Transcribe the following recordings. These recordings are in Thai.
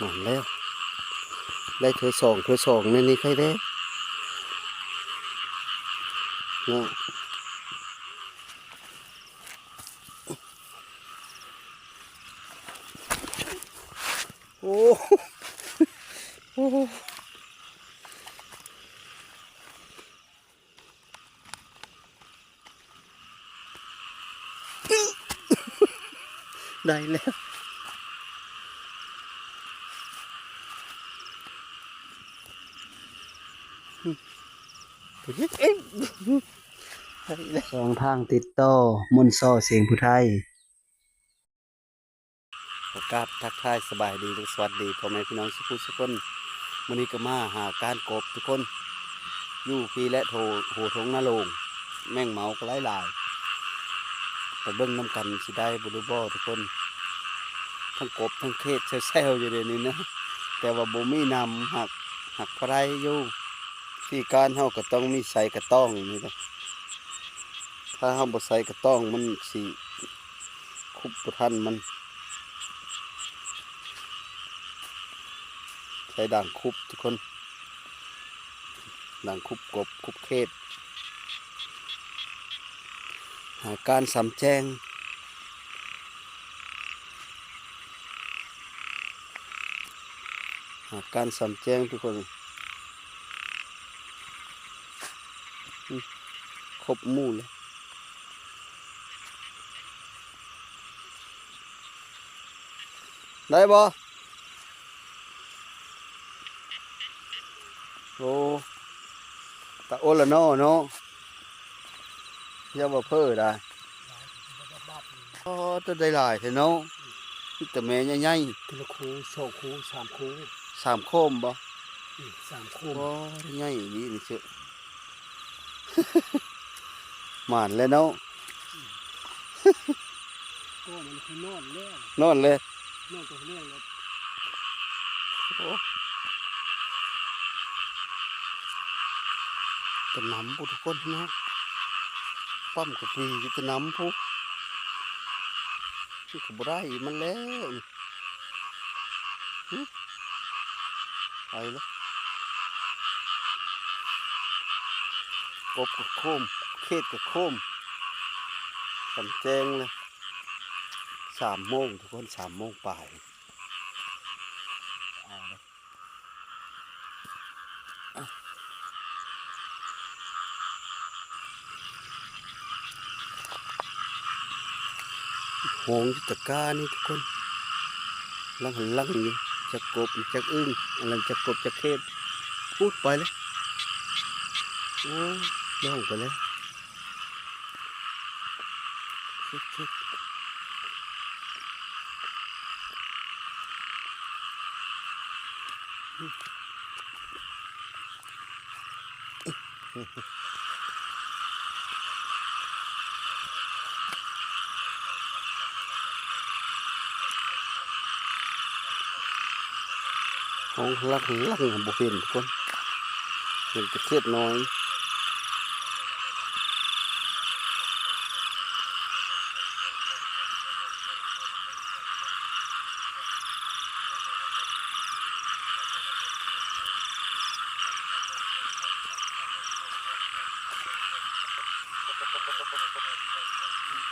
มาแล้วได้เธอสองในนี้ใครได้เนาะโอ้โอ้ได้แล้วเอ๊ะได้แล้วสองทางติดต่อมุนซ่อเสียงผู้ไทยประกาศทักทายสบายดีและสวัสดีพ่อแม่พี่น้องทุกคนวันนี้ก็มาหาการกบทุกคนอยู่พี่และโถโหทงนาโลงแม่งเมาก็หลายไปเบิ้งน้ำกันสิได้บุรุษบ่ทุกคนทั้งกบทั้งเขตเซลอยู่เดี๋ยวนี้นะแต่ว่าบ่มีนำหักพระไรอยู่ที่การเฮาก็ต้องมีใส่กระต้องนี่นะถ้าเฮาบ่ใส่กระต้องมันสิคุบบ่ทันมันใช้ด่างคุบทุกคนด่างคุบกบคุบเขตหาการสำแจ้งหาการสำแจ้งทุกคนครบหมู่เลยได้บ่โอ้ตะโอละเนาะเนาะอย่าบ่เพ้อได้อ๋อจะได้หลายแท้เนาะมีแต่แม่ใหญ่ทีละคูสองคูสามคูๆ3โคมบ่สามคู บ่ใหญ่นี่นี่เชื่อหมานแล้วเนาะ ก็มันคือนอนแล้ว นอนเลย นอนตัวเรื่องแล้ว โอ้จะนำผู้ทุกคนนะปั้มกับปีจะนำผู้ที่ขบได้มันแล้วไปแล้วกบกับโคมเขตกับโคมสำแจงเลย3 โมงทุกคน3 โมงปลายโหงตะกานี่ทุกคนลังอยู่จะกบจะอึ้งอะไรจะกบจะเขตพูดไปเลยโอ้ล่องไปเลยชุดของลังบุเห็นทุกคนเห็นจะเขตน้อย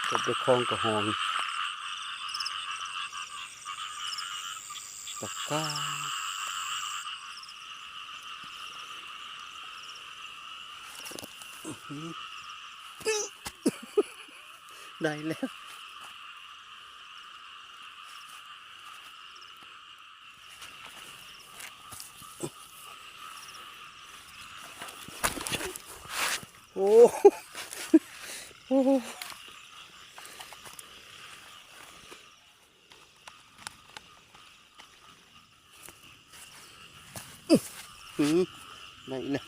ก็ไปคลองกระหองตะกร้าได้แล้วโอ้โอ้ได้แล้ว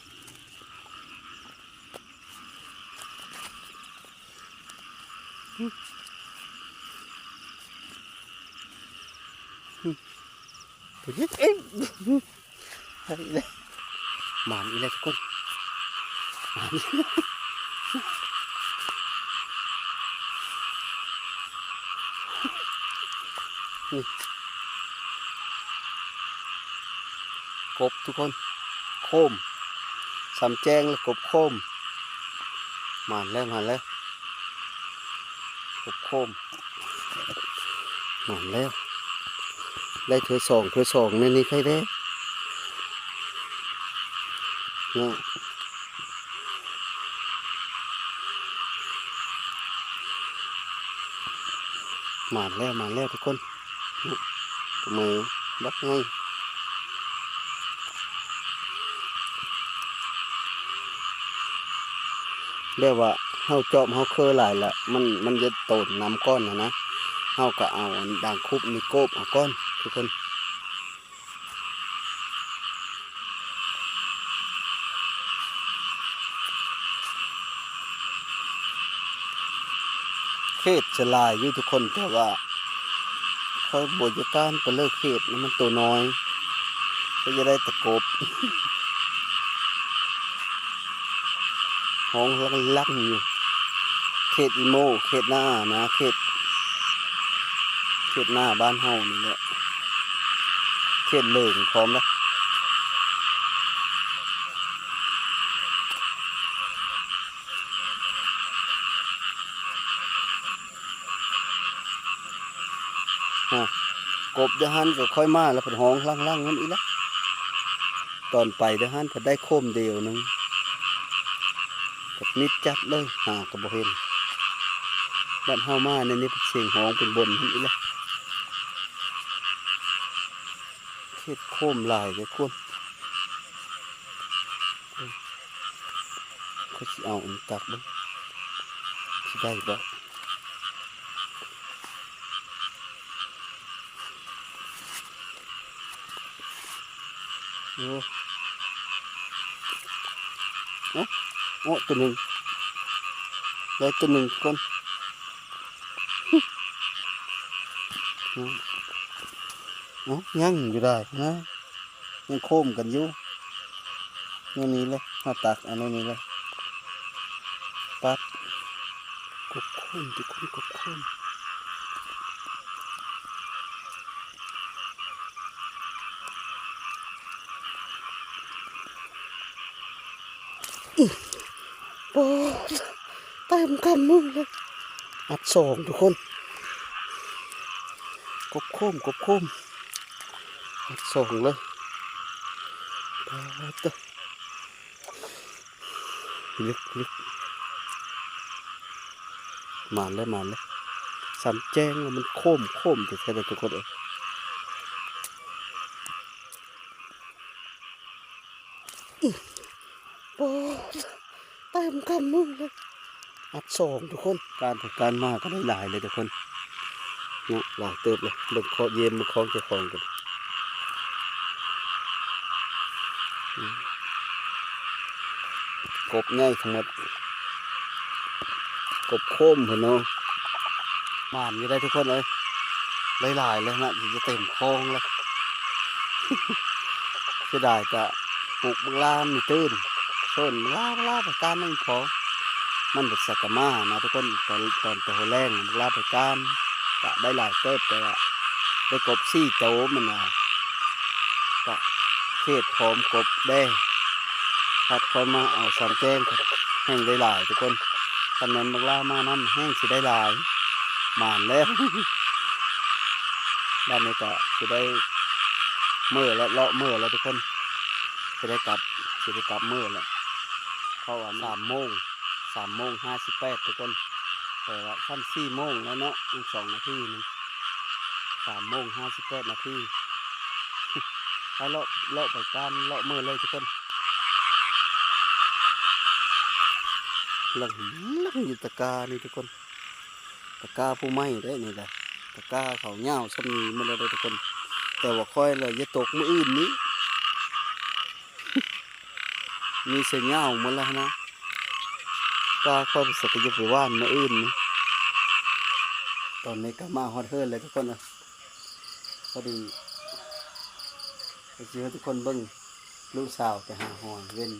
ตัวนี้เอ๊ะได้แล้วหมานอีกแล้วทุกคนหมานอีกแล้ว กบทุกคนโคมสำแจงแล้วกบโคมมาแล้วกบโคมมาแล้วได้เธอสองในนี้ใครได้เนี่ยมาแล้วทุกคนมือบักไงเรียกว่าเฮาจอบเฮาเคยหลายละมันจะโตนน้ำก้อนนะเฮาก็เอาด่างคุบนี่โกบเอาก้อนทุกคนเขตจะลายอยู่ทุกคนแต่ว่าคอยบริการไปเลิกเขตมันตัวน้อยก็จะได้ตะกบห้องลักอยู่เขตอีโมเขตหน้านะเขตหน้าบ้านเฮานี่แหละเขตเหลิงพร้อมแล้วกบเดหันก็ค่อยมาแล้วเป็นห้องล่างนั่นอีกแล้วตอนไปเดหันเพิ่นได้โคมเดียวนึงกับนิดจัดเลยหากับบ่เห็นบ้านเฮามาในนี้เป็นเสียงห้องเป็นบนนั่นอีกแล้วเขตโคมลายเลยคุณเขาสิเอาอันตักเบิ่งสิได้บ่โอ้ตัวหนึ่งได้ตัวหนึ่งคนยังอยู่ได้นะยังโคมกันอยู่นี่เลยมาตักอันนี้เลยปัดกบโคมทุกคนกบโคมโอ้เต็มกำมือเลยอัดสองทุกคนกบโคมอัดสองเลยปัดตัวลึกมาเลยสามแจ้งมันโคมแต่แค่ทุกคนโอ้เต็มกำมือเลยอัดสองทุกคนการมาก็ได้หลายเลยทุกคนเนาะหลายเติบเลยเบิ่งคอเย็นมาคล้องเจ้าของกันกบง่ายทั้งหมดกบโคมเห็นเนาะมานอยู่ได้ทุกคนเลยหลายเลยนะจะเต็มคลองเลยเสียดายจะปลูกบังลามนี่ตื้นต้นลาไปการนั่งพอมันเป็นสักกะมานะทุกคนตอนตัวแรงบังลาไปการก็ได้หลายเติบแต่ว่าได้กบซี่โตมันนะก็เขตพร้อมกบได้พัดคอยมาเอาสามแจ้งแห้งได้หลายทุกคนตำแหน่งบังลามานั่นแห้งสิได้หลายหมานแล้วด้านนี้ก็จะได้เมื่อแล้วเลาะเมื่อแล้วทุกคนจะได้กลับเมื่อแล้วเพราะว่า3:58ทุกคนแต่ว่าขั้น4 โมงแล้วเนาะอีก2 นาทีนึง3:58ให้เลาะไปการเลาะเมื่อเลยทุกคนหลังอยู่ตะกานี่ทุกคนตะกาผู้ไม้ได้นี่แหละตะกาเขาเงาซ้ำนี้มันเลยทุกคนแต่ว่าค่อยเลยจะตกมื้ออื่นนี้ มีเสียงเงาหมดแล้วนะก็ค่อยไปสักยุบไปว่านมื้ออื่นนี้ตอนนี้ก็มาฮอตเฮิร์นเลยทุกคนนะพอดีไปเจอทุกคนเบิ่งลูกสาวไปหาหอยเว้น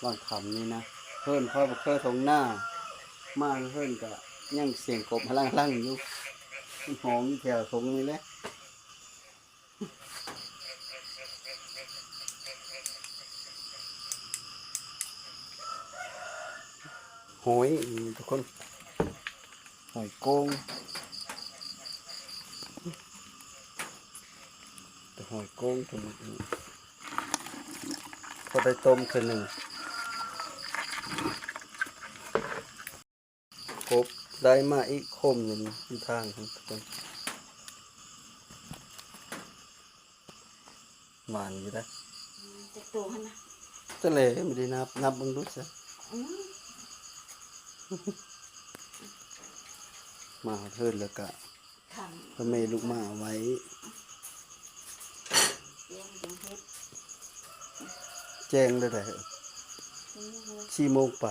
วางขำนี่นะเฮิร์นค่อยบ่เคยทงหน้ามาเฮิร์นก็ยังเสียงกบลั่งอยู่มันห้องอยู่แถวทงนี่แหละ หอยทุกคนหอยโกงแต่หอยโกงตัวนี้พอได้ต้มคืนหนึ่งกบได้มาอีกคมหนึ่งที่ทางทุกคนหวานอยู่นะ จะตัวขนาด จะเลยไม่ได้นับมึงดูสิมาเทิดแล้วก็ ทำ พระเมลูกมาไว้ เลี้ยงจังเพชร แจ้งได้แต่4 โมงไป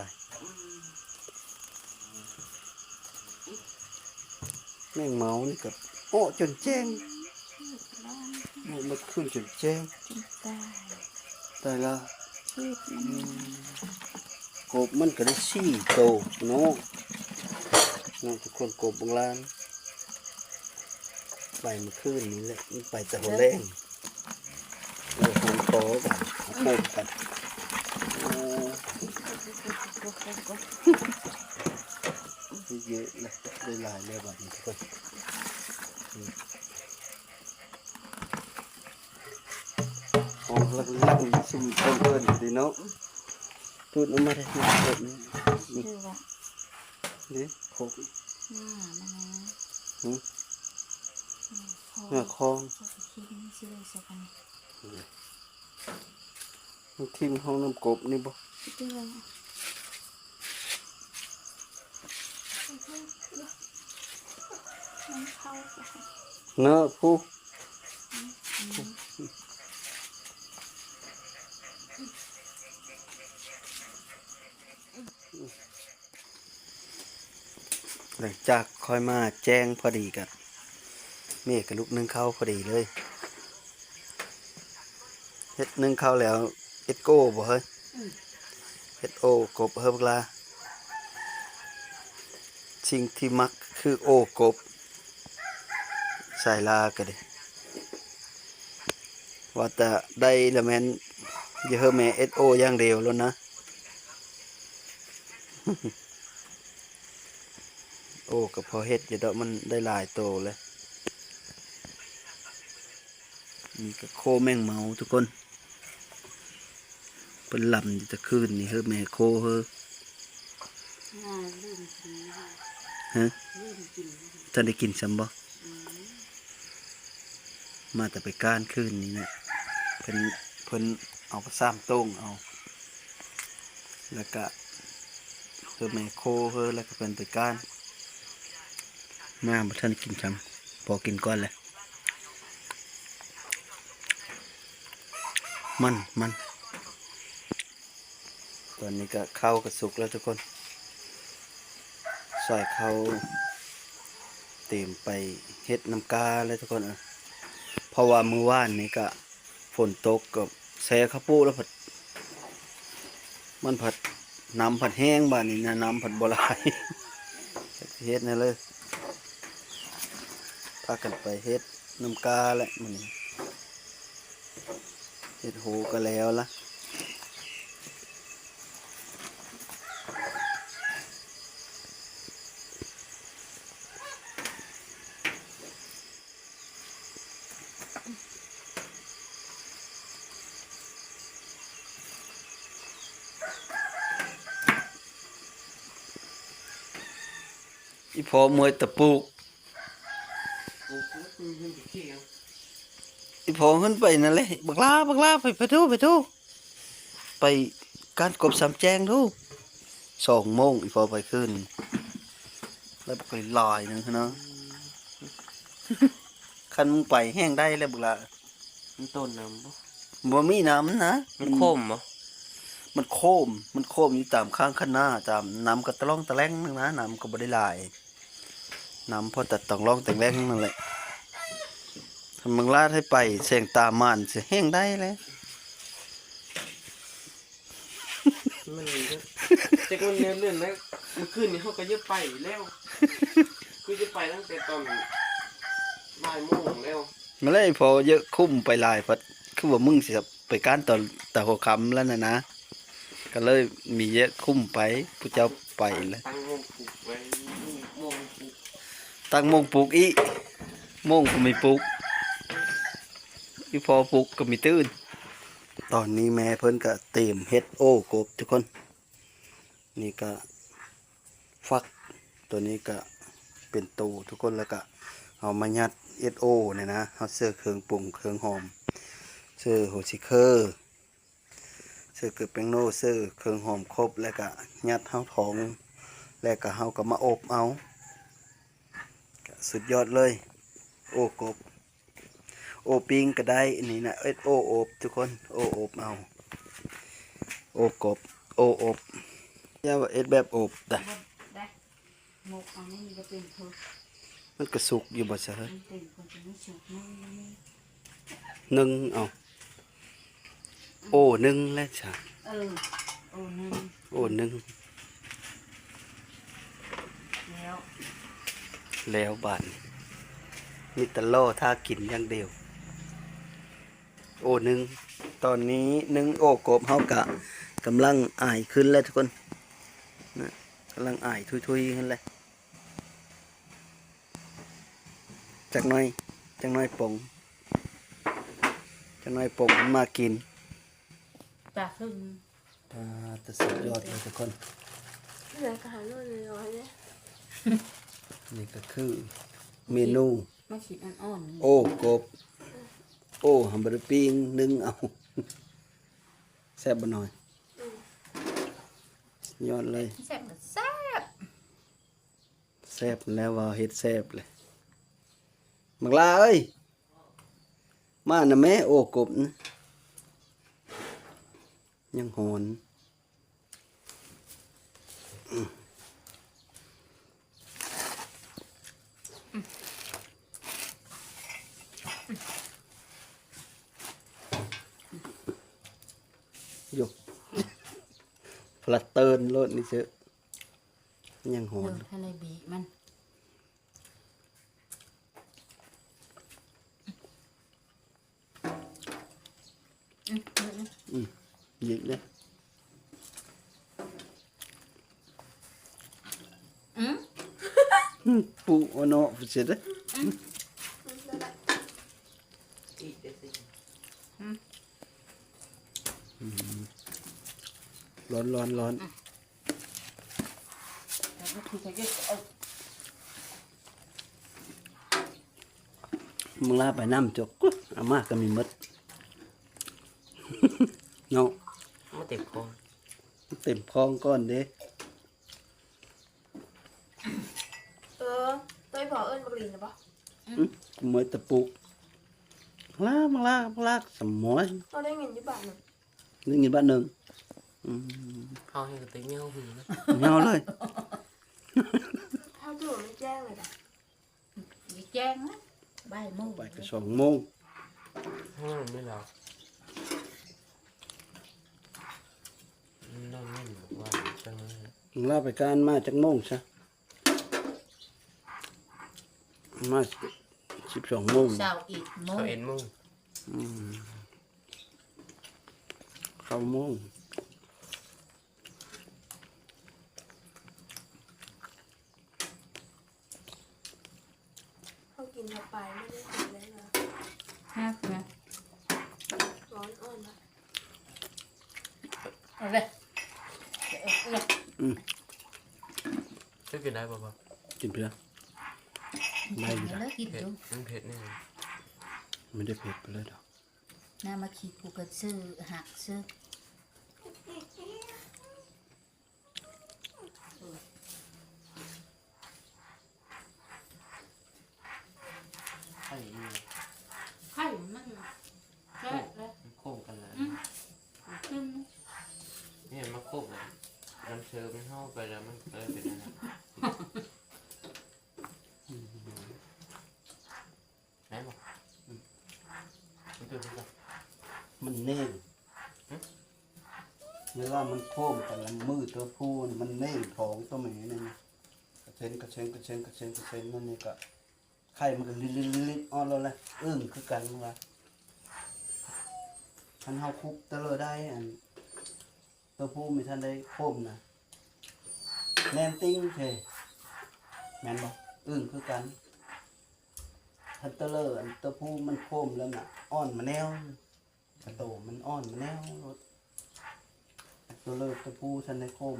แม่งเมานี่กับโอ้จนแจ้งมันขึ้นจนแจ้ง ตาย แต่ละ ชีพมัน กบมันก็ได้4 โตเนาะทุกคนกบบางล้านไปเมื่อคืนนี้แหละมันไปแต่หัวแรงเราหอมคอกันโคบกันเยอะเลยได้หลายเลยแบบนี้ทุกคนหอมลักซุ่มเพิ่นดีเนาะพูดออกมาได้แบบนี้ ชื่อว่า นี่โคก หน้ามันนะ หืม พอ เนื้อคอง คิดนี่ชื่อสักอัน มันทิ้งห้องน้ำกบนี่บ่ ชื่อว่ามันเข้าไป เนาะผู้หลังจากคอยมาแจ้งพอดีกันเมฆกับลูกนึ่งข้าวพอดีเลยเฮ็ดนึ่งข้าวแล้วเฮ็ดโก้บ่เฮ้ยเฮ็ดโอกบเฮ้ยพวกลาสิ่งที่มักคือโอกบใส่ลาก็ดิว่าแต่ได้ละแม่นอย่าเฮ้ยแม่เอสโออย่างเดียวแล้วนะ โอ้กับพอเฮ็ดอย่าดอกมันได้หลายโตเลยนี่ก็โคแมงเมาทุกคนเป็นลำอยู่ตะคืนนี่เฮ้ยแม่โคเฮ้ย ลืมกิน ฮะ ลืมกิน ท่านได้กินซ้ำบ่มาแต่ไปก้านคืนนี่เนี่ยเพิ่นเอาไปซ้ำโต้งเอาแล้วก็เฮ้ยแม่โคเฮ้ยแล้วก็เป็นไปก้านมาบ่ท่านได้กินซ้ำพอกินก่อนเลยมันตอนนี้ก็ข้าวก็สุกแล้วทุกคนใส่ข้าวเตรียมไปเฮ็ดน้ำกาเลยทุกคนเพราะว่ามื้อวานนี้ก็ฝนตกกับแซ่ข้าวปุแล้วผัดมันผัดน้ำผัดแห้งบ้านนี้นะน้ำผัดบ่หลาย เฮ็ดนั่นเลยพากันไปเฮ็ดน้ำกาแหละมื้อนี้เฮ็ดโหก็แล้วละอีพอมวยตะปูอีพอขึ้นไปนั่นแหละบักลาไปดูไปการกบสามแจงดู2 โมงอีพอไปขึ้นแล้วไปลอยนึงเนาะ คันมึงไปแห้งได้แล้วบักละ มันต้นน้ำบ่ บ่มีน้ำนะ มันคมบ่ มันโคมอยู่ตามข้างคันหน้าตามน้ำก็ตะล่องตะแรงนึงนะน้ำก็บ่ได้หลายน้ำพอแต่ต้องล่องแต่แรงนั่นแหละถ้ามึงลาดให้ไปแสงตาม่านสิแห้งได้เลย มันจะมันเลื่อนแล้วมันขึ้นนี่เขาก็จะไปแล้วคือจะไปตั้งแต่ตอนบ่ายโมงแล้ว มาเลยพอเยอะคุ้มไปหลายพัดคือว่ามึงสิครับไปก้านตอนแต่หัวค่ำแล้วนะ ก็เลยมีเยอะคุ้มไปผู้เจ้าไปแล้ว ตั้งวงปลูกไว้วงปลูก ตั้งโมงปลูกอีโมงก็ไม่ปลูกอีพอปลูกก็มีตื้นตอนนี้แม่เพิ่นก็เตรียมเฮ็ดโอ้กบทุกคน นี่ก็ฟักตัวนี้ก็เป็นตูทุกคนแล้วก็เอามายัดเอสโอเนี่ยนะเอาเสื้อเครื่องปรุงเครื่องหอมเสื้อโฮชิเคอร์เสื้อเกือบแป้งโน่เสื้อเครื่องหอมครบแล้วก็ยัดเท้าท้องแล้วก็เฮาก็มาอบเอาก็สุดยอดเลยโอ้กบโอปิงก็ได้นี่นะเอสโออบทุกคนโออบเอาโอกบโออบอย่าว่าเอสแบบอบแต่ ได้หมกอันนี้จะเป็นเธอ มันก็สุกอยู่บ่ซะเฮ้ย มันเป็นคนจะไม่สุกไม่ไม่ นึ่งเอาโอ้นึ่งแล้วจ้ะ เออโอ้นึง โอ้นึ่ง แล้ว แล้วบาดนี้มีแต่ล่อถ้ากินอย่างเดียวโอ้นึ่งตอนนี้นึ่งโอ้กบเฮากะกำลังอายขึ้นแล้วทุกคนนะกำลังอายทุยๆขึ้นเลยจักหน่อยจักหน่อยป่งจักหน่อยป่งมันมากิน ตาขึ้น แต่สุดยอดเลยทุกคน เหลืออาหารนู่นเลยร้อยเลย นี่ก็คือเมนู มาขีดอ่อนๆนี่ โอ้กบโอ้ฮัมเบอร์ปิ้งนึ่งเอาแซ่บบ่หน่อยยอดเลย แซ่บก็แซ่บ แซ่บแล้วว่าเฮ็ดแซ่บเลยมักลาเอ้ยมานะแม่โอ้กบนะยังหอนอยู่พลัดเติร์นรถนี่เชอะยังหอ เดิ น นทะเลบีมันเดี๋ยวนะ ยิงเลย ปูโอโนฟุเสร็จ อีกเดี๋ยวสิ ร้อนร้อนร้อน แล้วก็คือเขาจะเอา มึงลาไปน้ำจกกุ๊ดอามาก็มีมด เนาะ มาเต็มคอ เต็มคลองก้อนเด้ ตัวพอเอิญบักลินหรือเปล่า กูเหมือนตะปุกลามาลามาลาสมอย เราได้เงินยี่บาทหนึ่ง นึกยินบ้านหนึ่งอืม เขาให้กระติกเงี้ยวหือนะ เงาเลย ถ้าตัวไม่แจ้งเลยนะ อย่าแจ้งนะบ่ายโมง ไปกระ2 โมง ห้องไม่หลับนอนไม่หลับว่าจังเลย มึงลาไปการมาจากโมงซะมา12 โมง เช้าอีกโมง เขาเอ็นมุ่ง เข้าโมง เขากินเข้าไปไม่ได้กินเลยนะ ห้านะ ร้อนอ่อนนะ เอาเลยเอาเลย ช่วยกินได้ป่ะ กินเพื่อ ได้อยู่ เอาเลยกิน เผ็ด ดู มันเผ็ดนี่ ไม่ได้เผ็ดไปเลยดอก น้ามาขีดกูก็ซื้อหักซื้อ ไข่นี่ ไข่มันแซ่บเลย มันโค้งกันแล้ว ขึ้น นี่มาโค้งเลยน้ำเชื้อมันเข้าไปแล้วมันก็เลยเป็นอะไรไหนบอกมันเป็นอะไร มันเน่งเวลามันโค้งแต่ละมือตัวผู้นี่มันเน่งท้องตัวแม่นี่นะกระเซ็นกระเซ็นกระเซ็นกระเซ็นกระเซ็นนั่นนี่ก็ไข่มันก็ลิดๆๆๆอ่อนแล้วแหละคือกันมึงว่าคันเฮาคุกตะเลยได้อัน ตัวผู้ไม่ทันได้โคมนะแน่นติ้งเทแม่นบ่อึ้งคือกันทันเตอเลอร์อันตัวผู้มันโคมแล้วน่ะอ่อนมาแนวกระโตมันอ่อนมาแนวรถตัวเลิกตัวผู้ทันได้โคม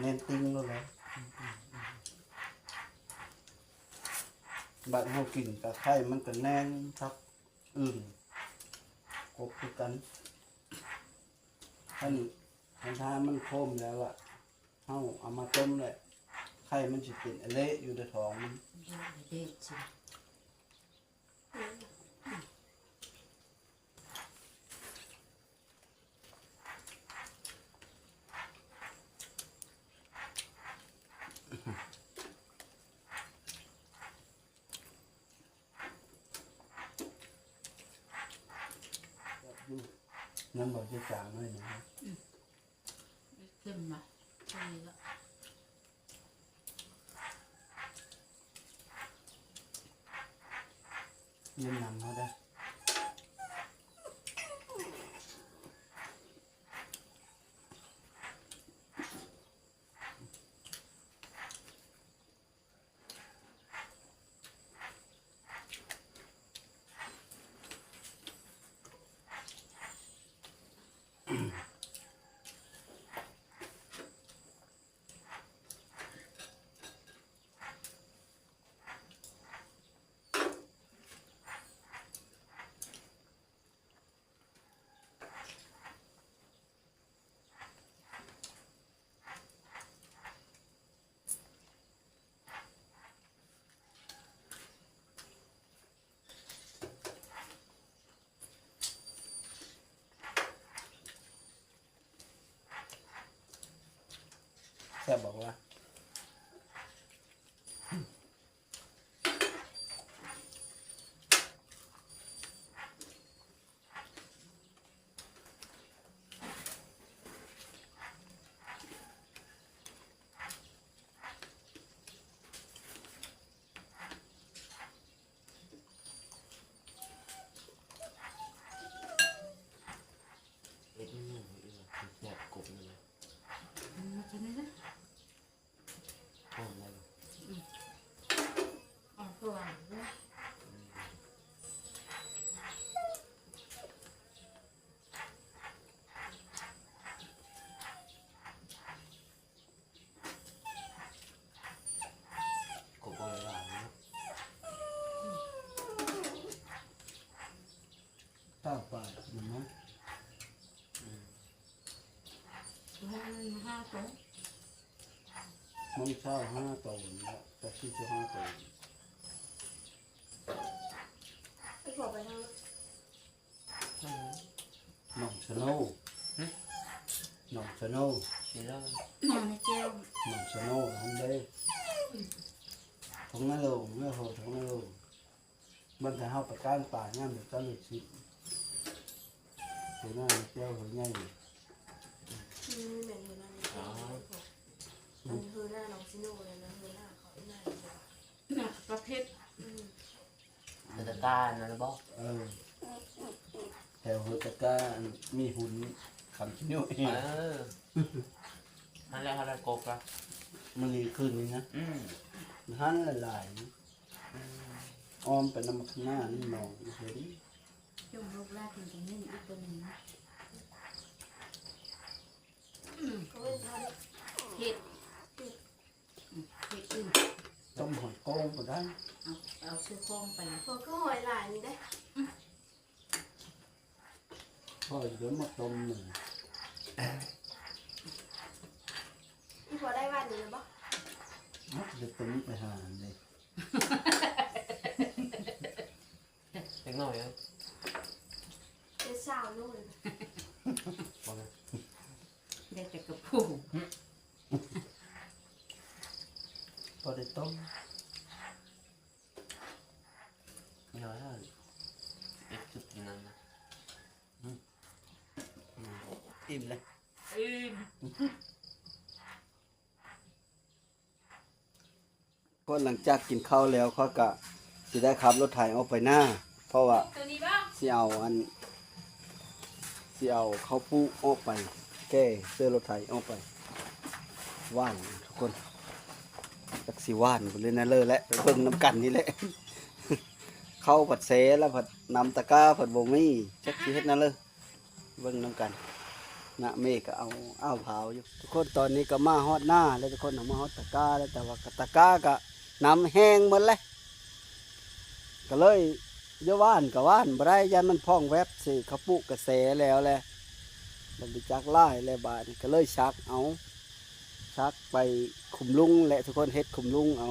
แน่นติ้งแล้วแหละบัดเฮากินตะไคร้มันก็แน่นครับอึ้งกบคือกันท่านถ้ามันโคมแล้วอะเฮาเอามาต้มเลยไข่มันสิเป็นอะเละอยู่ในท้องมัน เด็ดสิ นั่นบอกจะจางเลยนะครับ ขึ้นมาใช่แล้ว เยี่ยมนำเขาได้แค่บอกว่าเอ็ดนี่แซ่บกบนี่นะ มาใช่ไหมนะ หอมอะไร ออกตัวเลย กบอะไรหลายนะ ต้าป่าเห็นไหม ให้มันห้าตัว มันเช่า5 ตัวแล้วแต่ที่จะ5 ตัว ไอ้บอกไปทาง หนองชะโนหนองชะโน ชิลล์ นอนในเจล หนองชะโนทำได้ทงนั่นลงเมื่อโหทงนั่นลงมันจะเข้าไปก้านป่าง่ามเดี๋ยวจะหลุดชิหัวหน้าเจ้าหัวใหญ่ เหม็นหัวหน้านี่อันคือหน้าน้องซิโน่เลยนะหัวหน้าเขาหน้าจะ หนักประเภท แต่ตานะนะบอก แถวหัวตะก้ามีหุ่นคำชิ้นเอง นั่นแหละอะไรกบละ มันรีขึ้นนี่นะหันหลายๆอ้อมไปน้ำข้างหน้านี่มองเห็น จุ่มลูกแรกถึงจะนี่อีกตัวหนึ่งนะ เขาเป็นท่า เห็ดเห็ดอื่น ต้มหอยโก้งก็ได้ เอาเสื้อคล้องไป เขาก็หอยหลายนี่ได้ พอเดี๋ยวมาต้มหนึ่ง อีพอได้วันนี้แล้วปะ เดี๋ยวต้มไปหาเลย เล็กน้อยนะ เป็นสาวนู่น บอกนะ ได้แต่กระพุ้ง พอได้ต้ม ไม่น้อยนะเอ็ดจุดกินนั่นนะ อิ่มเลย ก็หลังจากกินข้าวแล้วเขาก็สิได้ขับรถไถออกไปหน้า เพราะว่า ตัวนี้บ้าง สิเอาอัน สิเอาข้าวปูออกไปแก้เสื้อรถไถออกไปว่านทุกคนจักสิว่านไปเลยนะเลยแหละไปเบิ่งน้ำกันนี่แหละ เข้าผัดเสแล้วผัดนำตะกร้าผัดบ่มีจักสิเฮ็ดนั่นเลยเบิ่งน้ำกันนะเมฆก็เอาอ้าวเผาอยู่ทุกคนตอนนี้ก็มาฮอดหน้าแล้วทุกคนเอามาฮอดตะกร้าแล้วแต่ว่าตะกร้าก็น้ำแห้งหมดเลยก็เลยเยอะว่านกับว่านบ่ได้ยันมันพองแวบสิเขาปุกระแสแล้วแหละบริจักไล่แล้วบาดนี้ก็เลยชักเอาชักไปคุมลุงแหละทุกคนเฮ็ดคุมลุงเอา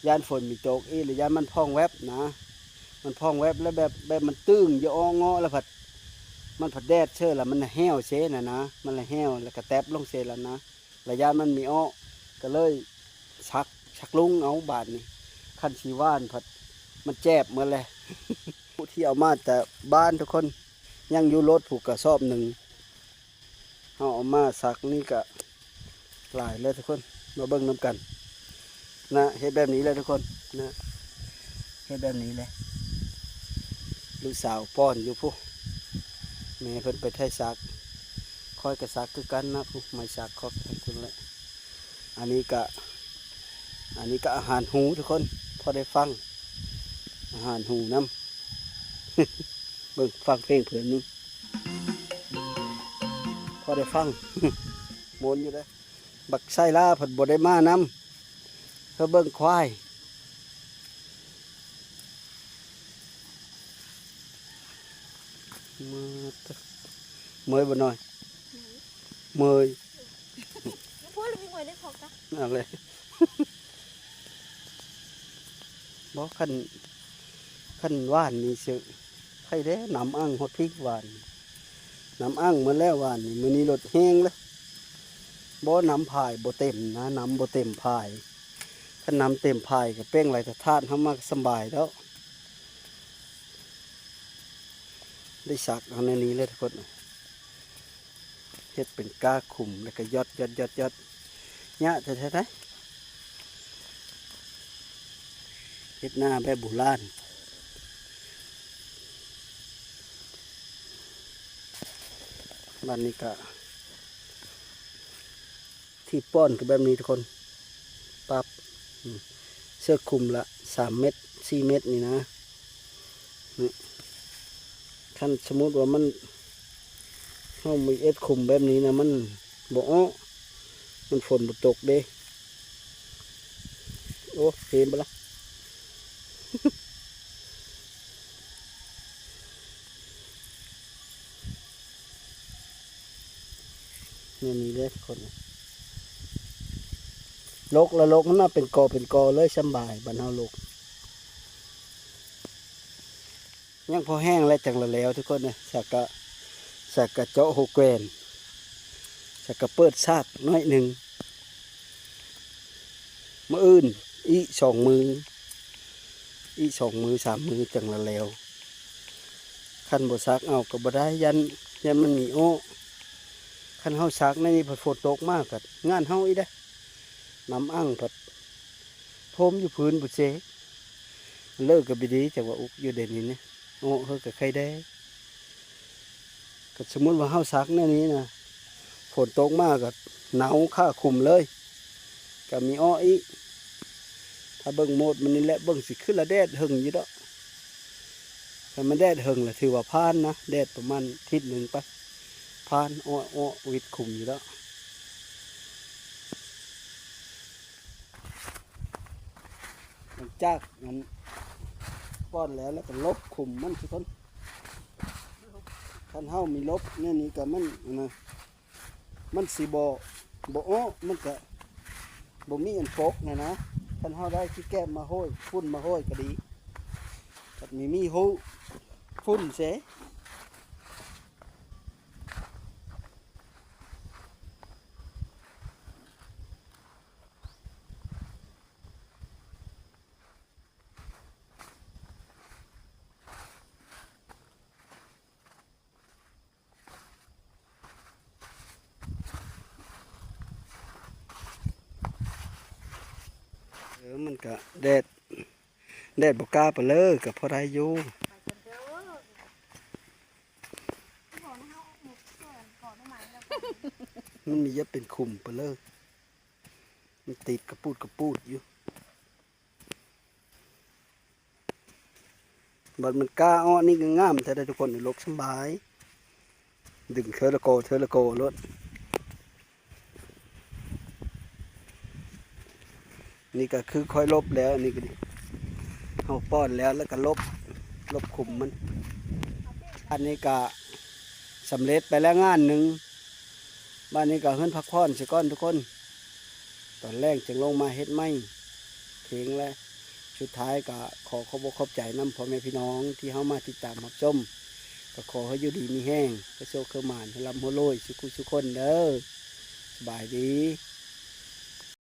ย่านฝนมีตกอีหรือย่านมันพองแวบนะมันพองแวบแล้วแบบมันตึงอย่าอ้องอแล้วผัดมันผัดแดดเชื่อแล้วมันแห้วเชนะมันละแห้วแล้วก็แตบลงเชแล้วนะระยะมันมีอ้อก็เลยชักลุงเอาบาดนี้ขั้นชีว่านผัดมันแจบหมาเลย ผู้ที่เอามาแต่บ้านทุกคนยังอยู่รถผูกกระสอบหนึ่งเอามาสักนี่ก็หลายเลยทุกคนมาเบิ่งน้ำกันนะเฮ็ดแบบนี้เลยทุกคนนะเฮ็ดแบบนี้เลยลูกสาวป้อนอยู่ผู้แม่เพิ่นไปไทยซักคอยกระซักคือกันนะผู้ไม่ซักครอบทุกคนเลยอันนี้ก็อาหารหูทุกคนพอได้ฟังอาหารหูน้ำ เบิ่งฟังเพลงเพื่อนนี่พอได้ฟัง มนอยู่เลยบักไส้ล่าผัดบดได้มานำเพื่อเบิ่งควายเมยบ่หน่อยเมย พูดเลยมีหวยได้พอกจ้ะ เอาเลย บอกขันว่านนี่สึใครได้น้ำอ่างฮอดพริกหวานน้ำอ่างมาแล้วหวานนี่มื้อนี้รถแห้งแล้วบ่น้ำพายบ่เต็มนะน้ำบ่เต็มพายถ้าน้ำเต็มพายก็เป้งไหลแต่ธาตุทำมาสบายแล้วได้สักเอาในนี้เลยทุกคนเฮ็ดเป็นก้าขุมแล้วก็ยอดเนี่ยแท้ๆนะเฮ็ดหน้าแบบโบราณบ้านนี้ก็ที่ป้อนก็แบบนี้ทุกคนปั๊บเสื้อคลุมละ3 เม็ด4 เม็ดนี่นะนี่ขั้นสมมติว่ามันเขามีเอ็ดคลุมแบบนี้นะมันบ่อ้อมันฝนบ่ตกเด้โอ้เห็นปะล่ะ เนี่ยมีเลยคนโลกละโลกมันน่าเป็นกอเลยสบายบรรเทาโลกยังพอแห้งแล้วจังละแล้วทุกคนเนี่ยสักกะเจาะหกแกวนสักกะเปิดซากน้อยหนึ่งมืออื่นอี2 มือ3 มือจังละแล้วขั้นบ่ซักเอาก็บ่ได้ยันมันมีโอ้คันเฮาซักในนี้ผัดฝนตกมากกัดงานเฮาอีได้น้ำอ่างผัดพรมอยู่พื้นบุเซเลิกกับบิดีจากว่าอุกอยู่เด่นนี้เนี่ยโอ้เฮากับใครได้ก็สมมติว่าเฮาซักในนี้นะฝนตกมากกัดหนาวข้าคุมเลยก็มีอ้ออีถ้าเบิ่งโหมดมันนี่แหละเบิ่งสิขึ้นละแดดหึงอยู่ดอกถ้ามันแดดหึงละถือว่าพานนะแดดประมาณทิศหนึ่งไปพานอ้อวิดคุมอยู่แล้วหลังจากนั้นป้อนแล้วก็ลบคุมมันทุกคนคันเฮามีลบเนี่ยนี่ก็มันนะมันสีบ่อ้อมันก็บ่มีอันปกนะคันเฮาได้ที่แก้มมาห้อยฝุ่นมาห้อยก็ดีก็มีหูฝุ่นเสมันก็แดดบกล้าไปเลยกับพอได้อยู่ ไปกันเด้อบอกนะเฮาหมู มันมีเย็บเป็นคุมไปเลยมันติดกระปูดอยู่บัดมันกล้าอ้อนี่ก็งามแต่ได้ทุกคนในโลกสบายดึงเทอร์ละโกรถนี่ก็คือค่อยลบแล้วนี่ก็ดิเอาป้อนแล้วก็ลบคุมมันอันนี้ก็สำเร็จไปแล้วงานหนึ่งบ้านนี้ก็เฮิรนพักผ่อนสิก้อนทุกคนตอนแรกจึงลงมาเฮ็ดไม้เถียงแล้วสุดท้ายก็ขอขอบใจน้ำพ่อแม่พี่น้องที่เข้ามาติดตามรับชมก็ขอให้อยู่ดีมีแห้งกระโชกเครือหมานให้ลำหัวโลยสุขุสุคนเด้อสบายดี